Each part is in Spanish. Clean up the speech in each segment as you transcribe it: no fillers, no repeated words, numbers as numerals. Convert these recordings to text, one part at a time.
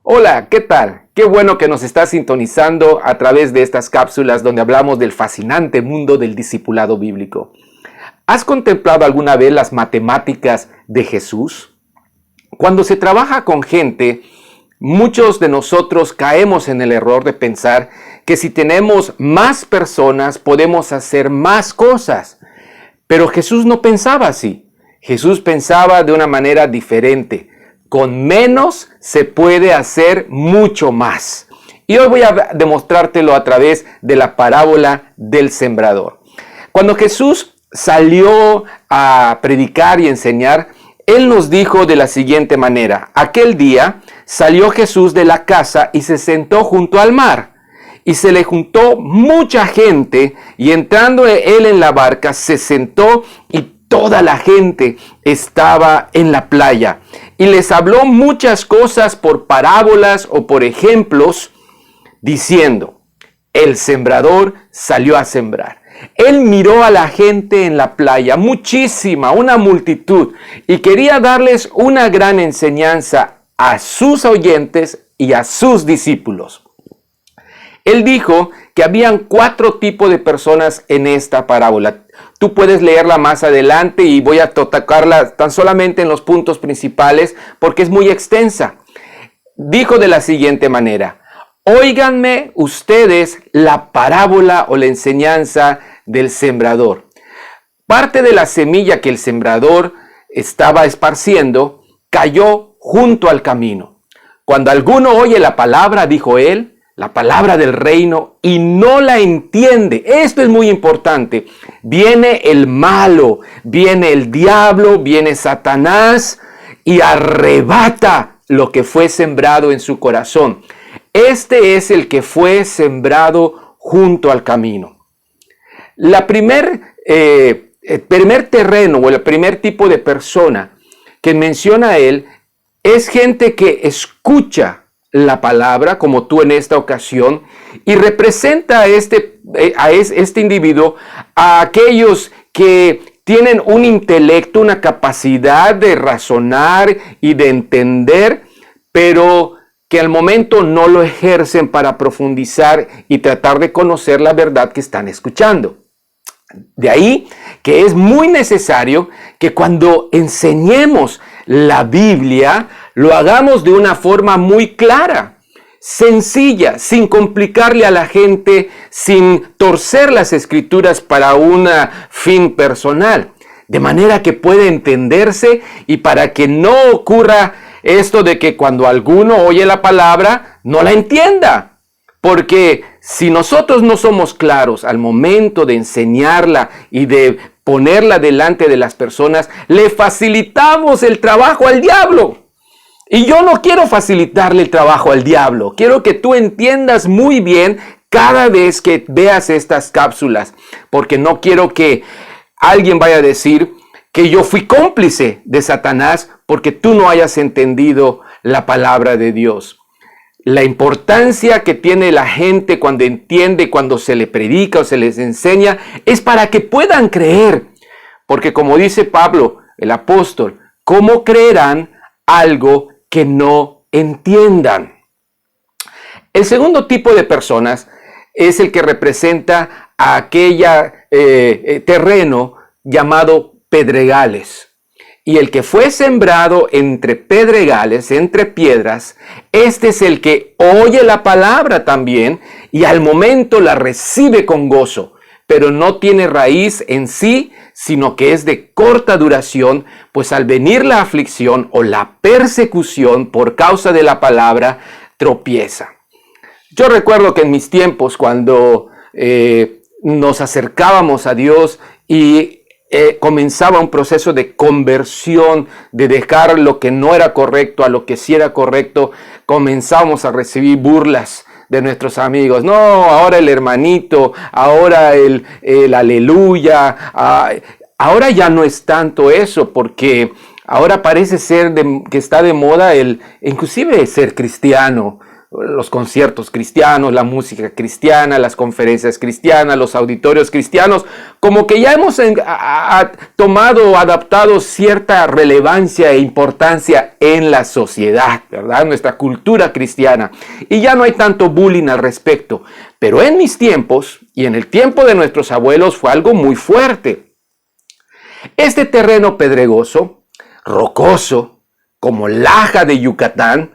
Hola, ¿qué tal? Qué bueno que nos estás sintonizando a través de estas cápsulas donde hablamos del fascinante mundo del discipulado bíblico. ¿Has contemplado alguna vez las matemáticas de Jesús? Cuando se trabaja con gente, muchos de nosotros caemos en el error de pensar que si tenemos más personas podemos hacer más cosas. Pero Jesús no pensaba así. Jesús pensaba de una manera diferente. Con menos se puede hacer mucho más. Y hoy voy a demostrártelo a través de la parábola del sembrador. Cuando Jesús salió a predicar y enseñar, Él nos dijo de la siguiente manera: aquel día salió Jesús de la casa y se sentó junto al mar. Y se le juntó mucha gente, y entrando Él en la barca, se sentó y toda la gente estaba en la playa. Y les habló muchas cosas por parábolas o por ejemplos, diciendo: el sembrador salió a sembrar. Él miró a la gente en la playa, muchísima, una multitud, y quería darles una gran enseñanza a sus oyentes y a sus discípulos. Él dijo que habían 4 tipos de personas en esta parábola. Tú puedes leerla más adelante y voy a tocarla tan solamente en los puntos principales porque es muy extensa. Dijo de la siguiente manera: óiganme ustedes la parábola o la enseñanza del sembrador. Parte de la semilla que el sembrador estaba esparciendo cayó junto al camino. Cuando alguno oye la palabra, dijo él, la palabra del reino, y no la entiende. Esto es muy importante. Viene el malo, viene el diablo, viene Satanás y arrebata lo que fue sembrado en su corazón. Este es el que fue sembrado junto al camino. El primer terreno o el primer tipo de persona que menciona él es gente que escucha la palabra, como tú en esta ocasión, y representa a este individuo, a aquellos que tienen un intelecto, una capacidad de razonar y de entender, pero que al momento no lo ejercen para profundizar y tratar de conocer la verdad que están escuchando. De ahí que es muy necesario que cuando enseñemos la Biblia, lo hagamos de una forma muy clara, sencilla, sin complicarle a la gente, sin torcer las escrituras para un fin personal, de manera que pueda entenderse y para que no ocurra esto de que cuando alguno oye la palabra, no la entienda. Porque si nosotros no somos claros al momento de enseñarla y de ponerla delante de las personas, le facilitamos el trabajo al diablo. Y yo no quiero facilitarle el trabajo al diablo. Quiero que tú entiendas muy bien cada vez que veas estas cápsulas, porque no quiero que alguien vaya a decir que yo fui cómplice de Satanás porque tú no hayas entendido la palabra de Dios. La importancia que tiene la gente cuando entiende, cuando se le predica o se les enseña, es para que puedan creer. Porque como dice Pablo, el apóstol, ¿cómo creerán algo que no entiendan? El segundo tipo de personas es el que representa a aquella terreno llamado pedregales. Y el que fue sembrado entre pedregales, entre piedras, este es el que oye la palabra también y al momento la recibe con gozo, pero no tiene raíz en sí, sino que es de corta duración, pues al venir la aflicción o la persecución por causa de la palabra, tropieza. Yo recuerdo que en mis tiempos, cuando nos acercábamos a Dios y comenzaba un proceso de conversión, de dejar lo que no era correcto a lo que sí era correcto, comenzamos a recibir burlas de nuestros amigos. No, ahora el hermanito, ahora el aleluya. Ahora ya no es tanto eso, porque ahora parece ser que está de moda inclusive ser cristiano. los conciertos cristianos, la música cristiana, las conferencias cristianas, los auditorios cristianos, como que ya hemos tomado o adaptado cierta relevancia e importancia en la sociedad, ¿verdad? Nuestra cultura cristiana. Y ya no hay tanto bullying al respecto. Pero en mis tiempos y en el tiempo de nuestros abuelos fue algo muy fuerte. Este terreno pedregoso, rocoso, como Laja de Yucatán,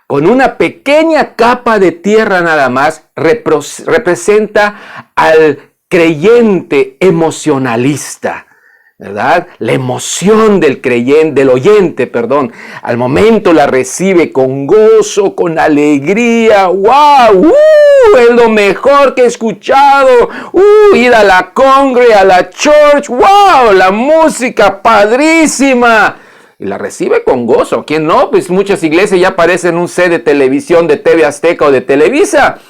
con una pequeña capa de tierra nada más, representa al creyente emocionalista, ¿verdad? La emoción del creyente, del oyente, perdón, al momento la recibe con gozo, con alegría. ¡Wow! Es lo mejor que he escuchado. Ir a la congre, a la church. ¡Wow! La música padrísima. Y la recibe con gozo. ¿Quién no? Pues muchas iglesias ya parecen un set de televisión de TV Azteca o de Televisa.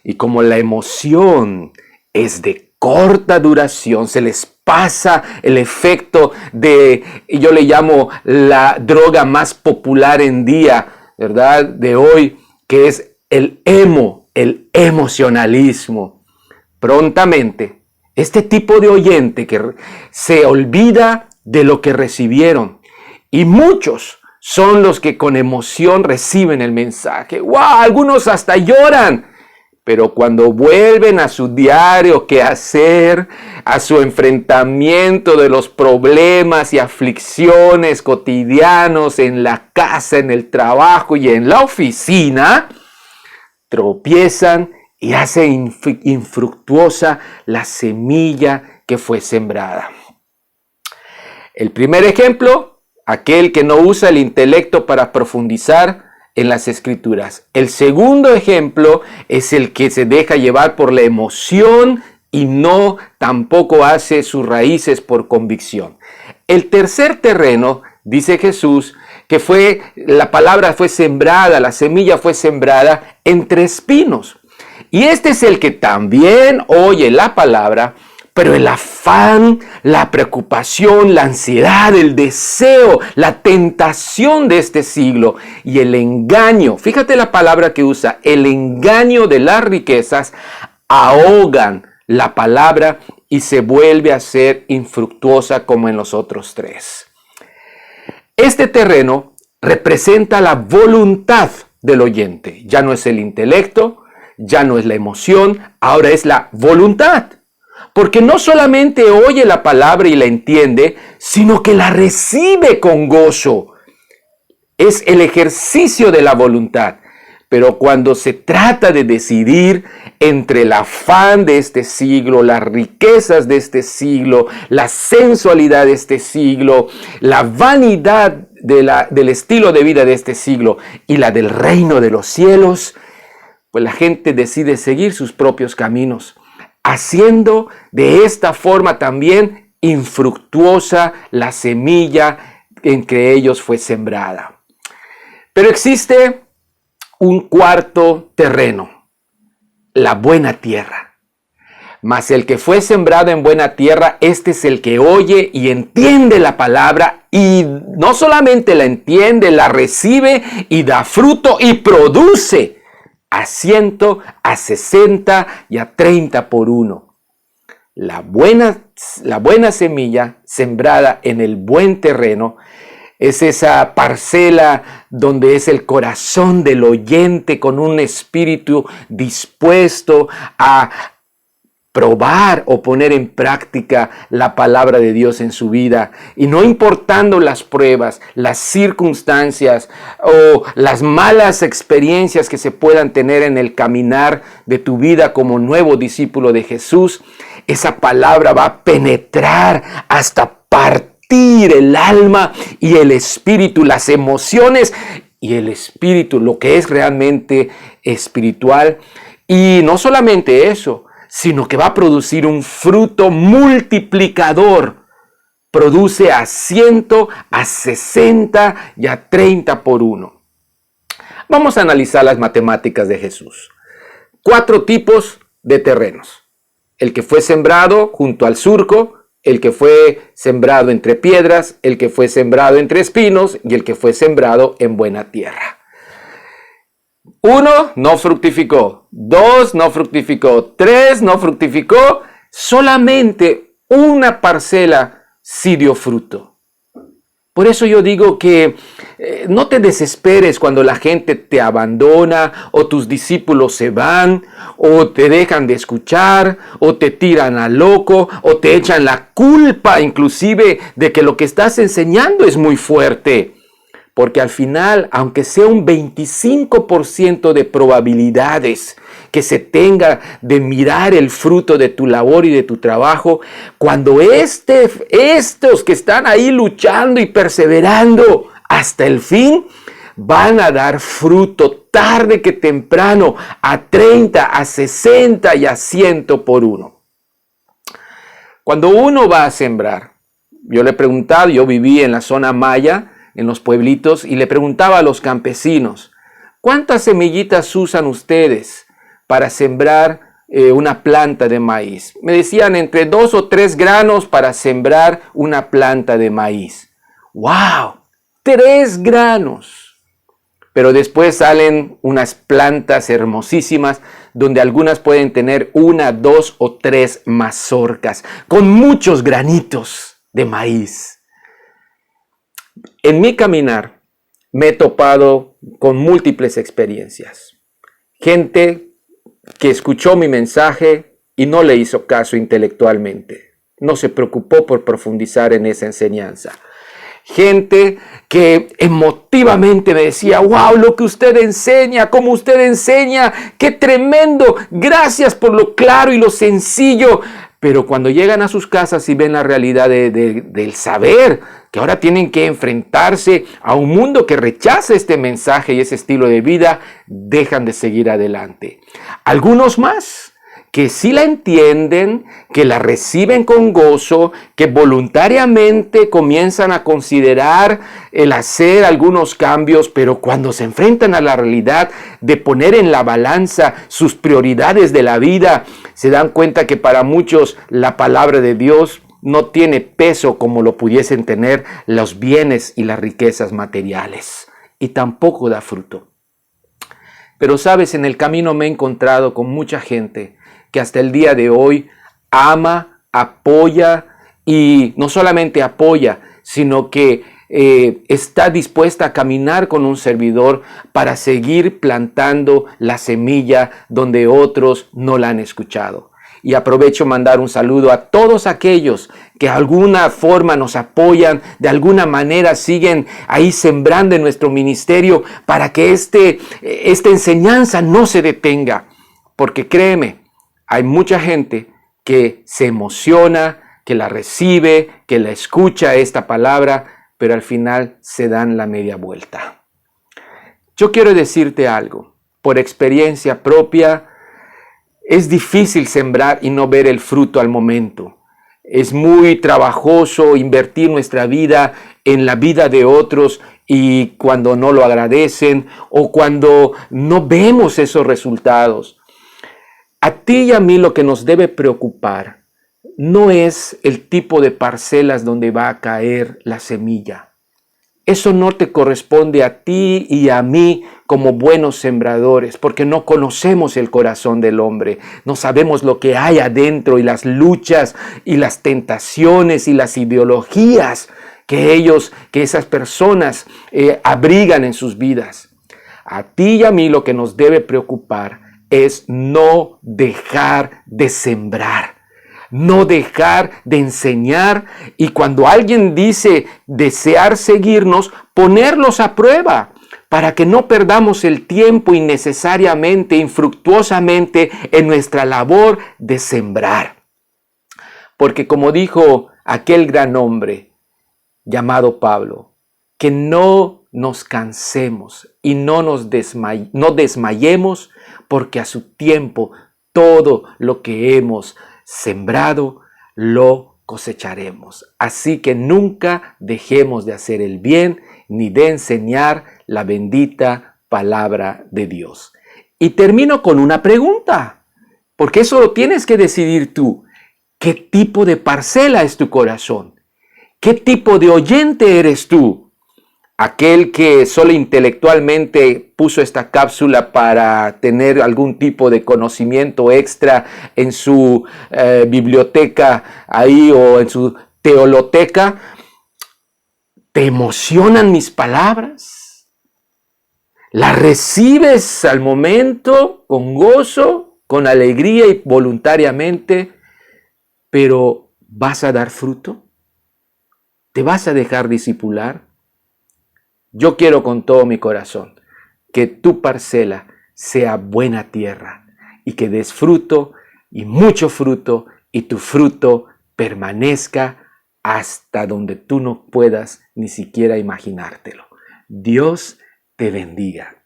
Y como la emoción es de corta duración, se les pasa el efecto de, yo le llamo la droga más popular en día, ¿verdad? De hoy, que es el emocionalismo. Prontamente, este tipo de oyente que se olvida de lo que recibieron. Y muchos son los que con emoción reciben el mensaje. ¡Wow! Algunos hasta lloran. Pero cuando vuelven a su diario quehacer, a su enfrentamiento de los problemas y aflicciones cotidianos en la casa, en el trabajo y en la oficina, tropiezan y hacen infructuosa la semilla que fue sembrada. El primer ejemplo, aquel que no usa el intelecto para profundizar en las escrituras. El segundo ejemplo es el que se deja llevar por la emoción y no tampoco hace sus raíces por convicción. El tercer terreno, dice Jesús, que la palabra fue sembrada, la semilla fue sembrada entre espinos. Y este es el que también oye la palabra, pero el afán, la preocupación, la ansiedad, el deseo, la tentación de este siglo y el engaño, fíjate la palabra que usa, el engaño de las riquezas, ahogan la palabra y se vuelve a ser infructuosa como en los otros tres. Este terreno representa la voluntad del oyente. Ya no es el intelecto, ya no es la emoción, ahora es la voluntad. Porque no solamente oye la palabra y la entiende, sino que la recibe con gozo. Es el ejercicio de la voluntad. Pero cuando se trata de decidir entre el afán de este siglo, las riquezas de este siglo, la sensualidad de este siglo, la vanidad del estilo de vida de este siglo y la del reino de los cielos, pues la gente decide seguir sus propios caminos, haciendo de esta forma también infructuosa la semilla en que ellos fue sembrada. Pero existe un cuarto terreno, la buena tierra. Mas el que fue sembrado en buena tierra, este es el que oye y entiende la palabra, y no solamente la entiende, la recibe y da fruto y produce a 100, a 60 y a 30 por uno. La buena semilla sembrada en el buen terreno es esa parcela donde es el corazón del oyente con un espíritu dispuesto a probar o poner en práctica la palabra de Dios en su vida. Y no importando las pruebas, las circunstancias o las malas experiencias que se puedan tener en el caminar de tu vida como nuevo discípulo de Jesús, esa palabra va a penetrar hasta partir el alma y el espíritu, las emociones y el espíritu, lo que es realmente espiritual. Y no solamente eso, sino que va a producir un fruto multiplicador. Produce a 100, a 60 y a 30 por uno. Vamos a analizar las matemáticas de Jesús. 4 tipos de terrenos. El que fue sembrado junto al surco, el que fue sembrado entre piedras, el que fue sembrado entre espinos y el que fue sembrado en buena tierra. 1 no fructificó, 2 no fructificó, 3 no fructificó, solamente una parcela sí dio fruto. Por eso yo digo que no te desesperes cuando la gente te abandona o tus discípulos se van o te dejan de escuchar o te tiran a loco o te echan la culpa inclusive de que lo que estás enseñando es muy fuerte. Porque al final, aunque sea un 25% de probabilidades que se tenga de mirar el fruto de tu labor y de tu trabajo, cuando estos que están ahí luchando y perseverando hasta el fin, van a dar fruto tarde que temprano a 30, a 60 y a 100 por uno. Cuando uno va a sembrar, yo le he preguntado, yo viví en la zona maya, en los pueblitos, y le preguntaba a los campesinos, ¿cuántas semillitas usan ustedes para sembrar una planta de maíz? Me decían entre 2 o 3 granos para sembrar una planta de maíz. ¡Wow! 3 granos. Pero después salen unas plantas hermosísimas donde algunas pueden tener 1, 2 o 3 mazorcas con muchos granitos de maíz. En mi caminar me he topado con múltiples experiencias. Gente que escuchó mi mensaje y no le hizo caso intelectualmente. No se preocupó por profundizar en esa enseñanza. Gente que emotivamente me decía, wow, lo que usted enseña, cómo usted enseña, qué tremendo, gracias por lo claro y lo sencillo. Pero cuando llegan a sus casas y ven la realidad del saber, que ahora tienen que enfrentarse a un mundo que rechaza este mensaje y ese estilo de vida, dejan de seguir adelante. Algunos más, que sí la entienden, que la reciben con gozo, que voluntariamente comienzan a considerar el hacer algunos cambios, pero cuando se enfrentan a la realidad de poner en la balanza sus prioridades de la vida, se dan cuenta que para muchos la palabra de Dios no tiene peso como lo pudiesen tener los bienes y las riquezas materiales, y tampoco da fruto. Pero sabes, en el camino me he encontrado con mucha gente que hasta el día de hoy ama, apoya y no solamente apoya, sino que está dispuesta a caminar con un servidor para seguir plantando la semilla donde otros no la han escuchado. Y aprovecho mandar un saludo a todos aquellos que de alguna forma nos apoyan, de alguna manera siguen ahí sembrando en nuestro ministerio para que esta enseñanza no se detenga. Porque créeme, hay mucha gente que se emociona, que la recibe, que la escucha esta palabra, pero al final se dan la media vuelta. Yo quiero decirte algo, por experiencia propia, es difícil sembrar y no ver el fruto al momento. Es muy trabajoso invertir nuestra vida en la vida de otros y cuando no lo agradecen o cuando no vemos esos resultados. A ti y a mí lo que nos debe preocupar no es el tipo de parcelas donde va a caer la semilla. Eso no te corresponde a ti y a mí como buenos sembradores, porque no conocemos el corazón del hombre, no sabemos lo que hay adentro y las luchas y las tentaciones y las ideologías que esas personas abrigan en sus vidas. A ti y a mí lo que nos debe preocupar es no dejar de sembrar. No dejar de enseñar y cuando alguien dice desear seguirnos, ponerlos a prueba para que no perdamos el tiempo innecesariamente, infructuosamente en nuestra labor de sembrar. Porque como dijo aquel gran hombre llamado Pablo, que no nos cansemos y no desmayemos porque a su tiempo todo lo que hemos sembrado, lo cosecharemos. Así que nunca dejemos de hacer el bien ni de enseñar la bendita palabra de Dios. Y termino con una pregunta, porque eso lo tienes que decidir tú. ¿Qué tipo de parcela es tu corazón? ¿Qué tipo de oyente eres tú? aquel que solo intelectualmente puso esta cápsula para tener algún tipo de conocimiento extra en su biblioteca ahí o en su teoloteca, ¿te emocionan mis palabras? ¿Las recibes al momento con gozo, con alegría y voluntariamente? Pero ¿vas a dar fruto? ¿Te vas a dejar discipular? Yo quiero con todo mi corazón que tu parcela sea buena tierra y que des fruto y mucho fruto y tu fruto permanezca hasta donde tú no puedas ni siquiera imaginártelo. Dios te bendiga.